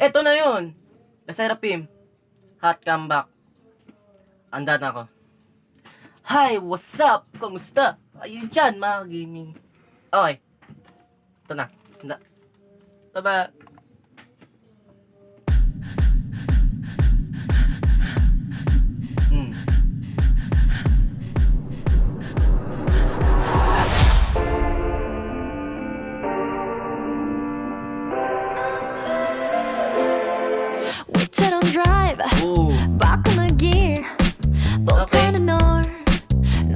Eto na yun. Seraphim. Hot comeback. Anda na ako. Hi, what's up? Kamusta? Ayun dyan, mga gaming. Okay. Ito na. Taba. Waited on drive, Ooh. back on the gear. Both Okay. turning on,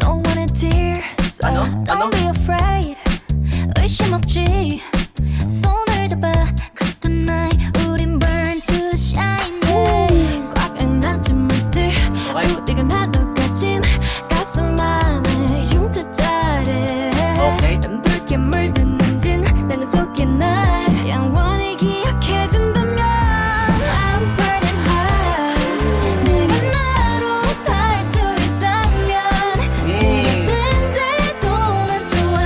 no one in tears. Ano? Don't be afraid, 의심 없지. 손을 잡아, 'cause tonight 우린 burn to shine. Yeah. 꽉 안아준 말들, 우리가 나눠 가진 가슴 안에 흉터자래. Okay. 난 붉게 물든 엔진, 내 눈 속에 날 영원히 기억해준다면 I'm burning high. 내가 나로 살 수 있다면 지겹던데도 난 좋아.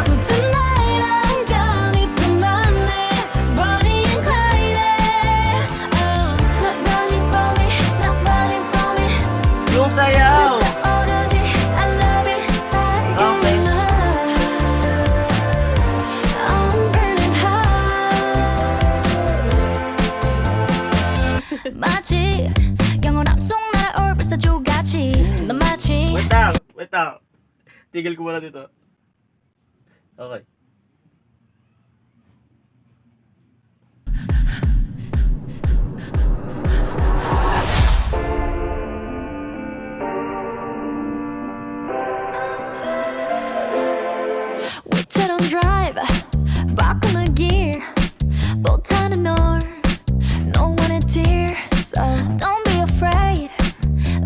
So tonight I'm gonna put my name, Bonnie and Clyde. Oh, not running for me, not running for me. Yung sayaw. 불타오르지, I love it, Okay. 살게 나. I'm burning high. 마치 영원함 속 날아올 불사조같이 넌 마치 Wait lang. Tigil ko muna dito. Okay. Waited on drive, back on the gear. Both turning on, no one in tears. Don't be afraid,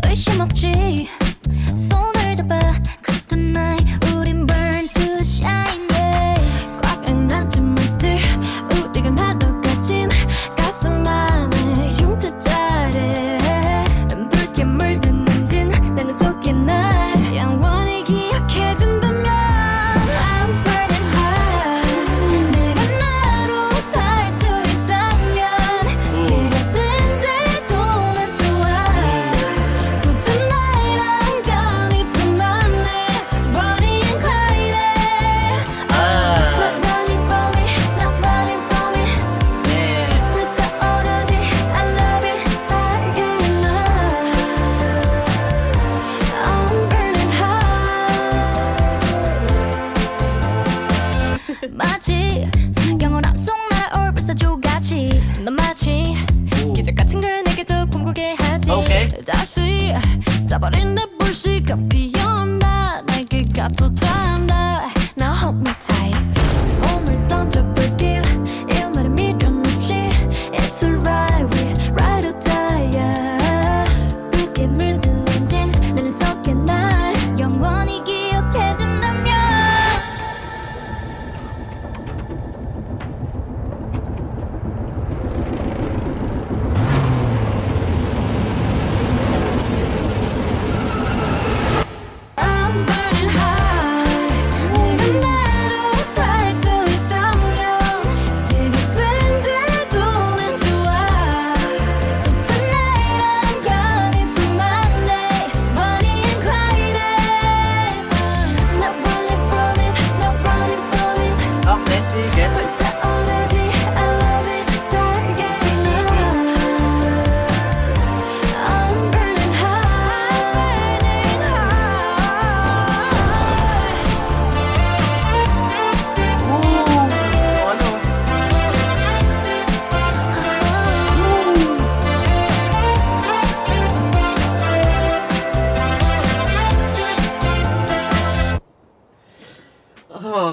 의심 없지. 손을 잡아, 'cause tonight 우린 burn to shine. Yeah. 꽉 안아준 말들, 우리가 나눠 가진 가슴 안에 흉터자래. 난 붉게 물든 엔진, 내 눈 속에 날 영원히 기억해준다면 I'm burning high. 내가 나로 살 수 있다면 지겹던데도 난 좋아. So tonight I'm gonna put my name, Bonnie and Clyde. Not running for me, not running for me. Yeah. 불타오르지, I love it, 살게 나. I'm burning high. 마치 영원함 속 날아올 불사조같이 넌 마치 기적 같은 걸 내게 더 꿈꾸게 하지. Okay. 다시 짜버린 내 불씨가 피어나 날개 값도 닿는다. Now hold me tight. 몸을 던져볼게. 이 말에 미련 없이 It's alright, we ride or die. 붉게 물든 엔진 내 눈 속에 날 영원히 기억해준다면 I'm burning high. 내가 나로 살 수 있다면 지겹던데도 난 좋아. So tonight I'm gonna put my name, Bonnie and Clyde. Not running from it, not running from it. Okay, sige. 불타오르지, I love it, 살게 나. I'm burning high, burning Ano?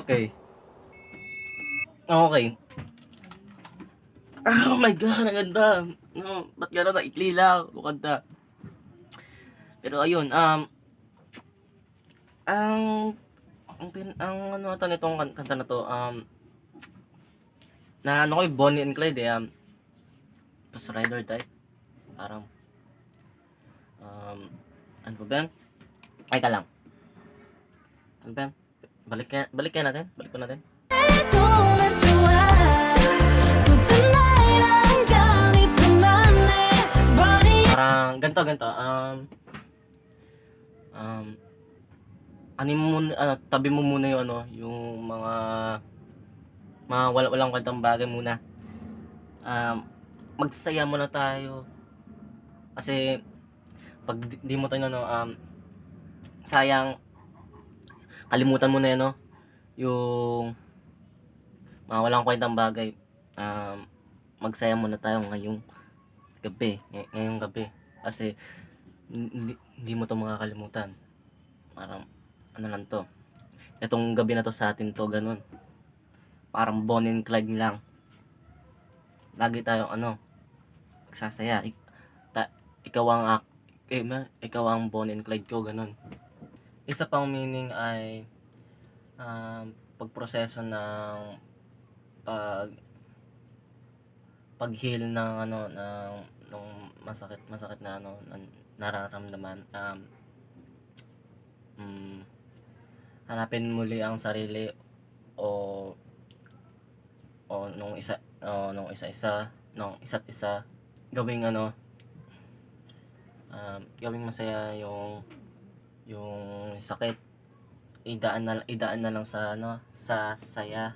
Okay. Okay. Oh my God, ang ganda. No, ba't gano'n naikli lang? Lukanda. Pero ayun, ang ano ata nitong kanta na to, na ano ko yung Bonnie and Clyde Ghost Rider type. Parang, ano ba ba yan? Ay ka lang. Ano ba yan? Balik kaya natin? Balik ko natin? Don't 좋아. So tonight ganito. Ano mo muna, tabi mo muna yung yung mga walang kwentang bagay muna. Magsasaya muna tayo. Kasi pag di mo tayo sayang, kalimutan mo na yun, yung mga walang kwentang bagay. Magsaya muna tayo ngayong gabi. Kasi hindi mo to makakalimutan. Parang ano lang to. Itong gabi na to sa atin to, ganun. Parang Bonnie and Clyde lang. Lagi tayong magsasaya. Ikaw ang Bonnie and Clyde ko, ganun. Isa pang meaning ay pagproseso ng pag-heal ng nung masakit na nararamdaman. Hanapin muli ang sarili o nung isa't isa, gawing gawing masaya yung sakit. Idaan na lang sa saya.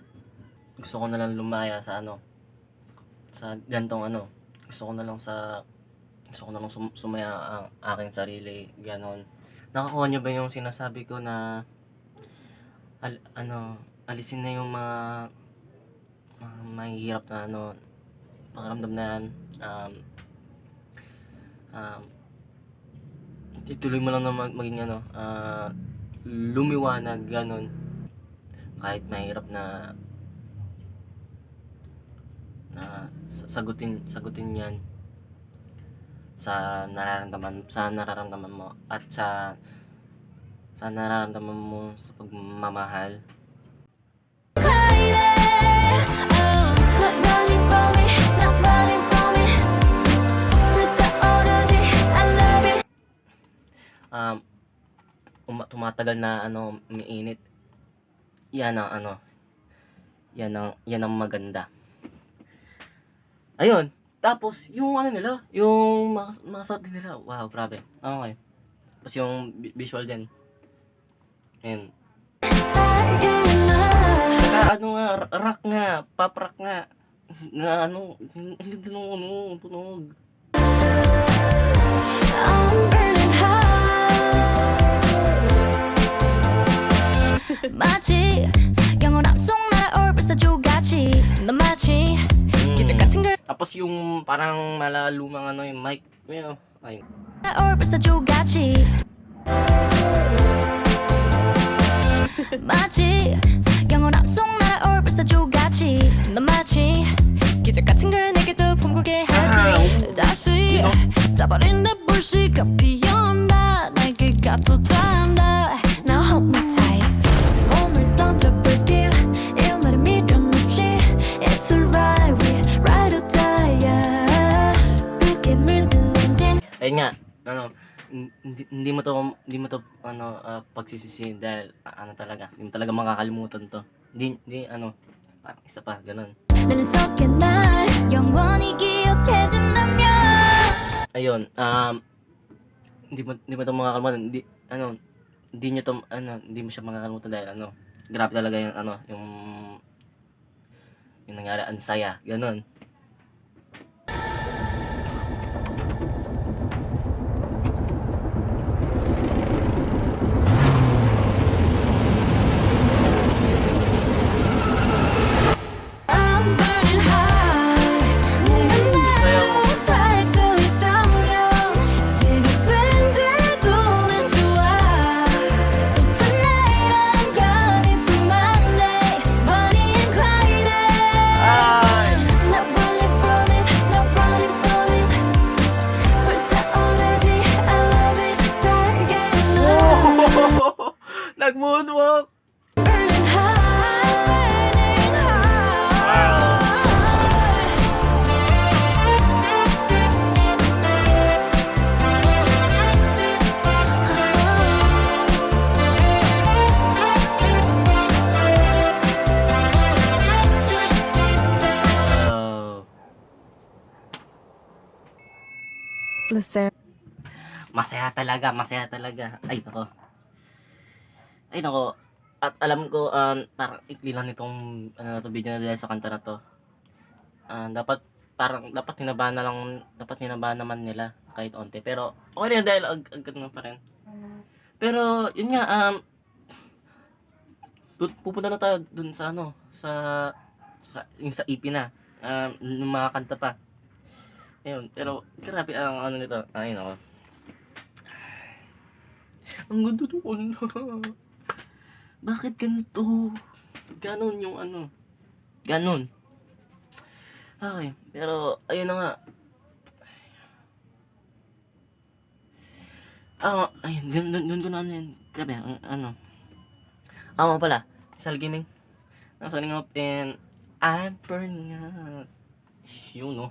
Gusto ko na lang lumaya sa sa gantong gusto ko na lang sumaya ang aking sarili, ganon. Nakakuha niyo ba yung sinasabi ko na alisin na yung mga mahihirap na pakiramdam na yan. Ituloy mo lang na maging lumiwanag, ganon. Kahit mahirap na sagutin yan sa nararamdaman mo at sa nararamdaman mo sa pagmamahal. Not running from it, not running from it. 불타오르지, I love it. Tumatagal na umiinit. Yan ang maganda. Ayun. Tapos yung nila, yung mga suot nila. Wow, grabe. Okay. Tapos yung visual din. And rock nga, pop rock nga. Hindi nung tunog. I'm burning high. 마치 영원함 속 날아올 불사조같이 넌 마치 계절 같은 걸 Tapos yung parang malalumang yung mic. Ayun. 날아올 불사조같이 마치 영원함 속 날아올 불사조같이 넌 마치 계절 같은 걸 내게도 꿈꾸게 하지 다시 따버린 내 불씨가 피어온다 날개가 돋아온다 Now hold me tight 몸을 던져볼게 이 말에 미련 없이 It's alright we ride or die yeah. 붉게 물든 엔진 Ayun nga, hindi mo to pagsisisi dahil hindi mo talaga makakalimutan to. Hindi parang isa pa ganun. 나는 속에 날 영원히 기억해준다면 Ayun, hindi mo to makakalimutan. Hindi mo siya makakalimutan dahil grabe talaga yung nangyari, ang saya, ganun. I'm burning high 내가 나로 살 수 있다면 지겹된데도 난 좋아 So tonight I'm gonna put my name Bonnie and Clyde Not running from it, not running from it 불타오르지 I love it 살게 너 Nag-moonwalk! Burning high, burning Oh. Lucero. Masaya talaga, masaya talaga. Ay, nako. Ay, nako. At alam ko, parang ikli lang nitong ano na to, video na dahil sa kanta na to. Dapat, parang, dapat hinabahan naman nila kahit onte. Pero, okay na yun dahil agad na pa rin. Pero, yun nga, pupunta na tayo dun sa ano, yung sa EP na. Yung mga kanta pa. Ayun, pero, grabe ang ano nito. Ayun ako. Ang ganda to kanta. Bakit ganito? Ganon yung ano. Ganon. Okay, pero, ayun na nga. Ayun, dun ko na ano yun. Grabe, ang ano. Pala, Sal Gaming. I'm signing up and I'm burning out. Yun, no?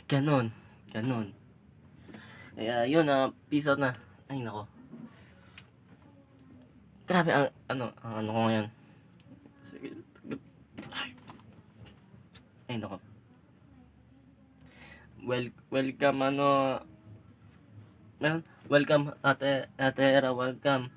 Ganon. Ganon. Kaya, yun, peace out na. Ay, nako. Grabe, ang ano ko ngayon. Sige. Ay, nako. Welcome, welcome, Ate Era, welcome.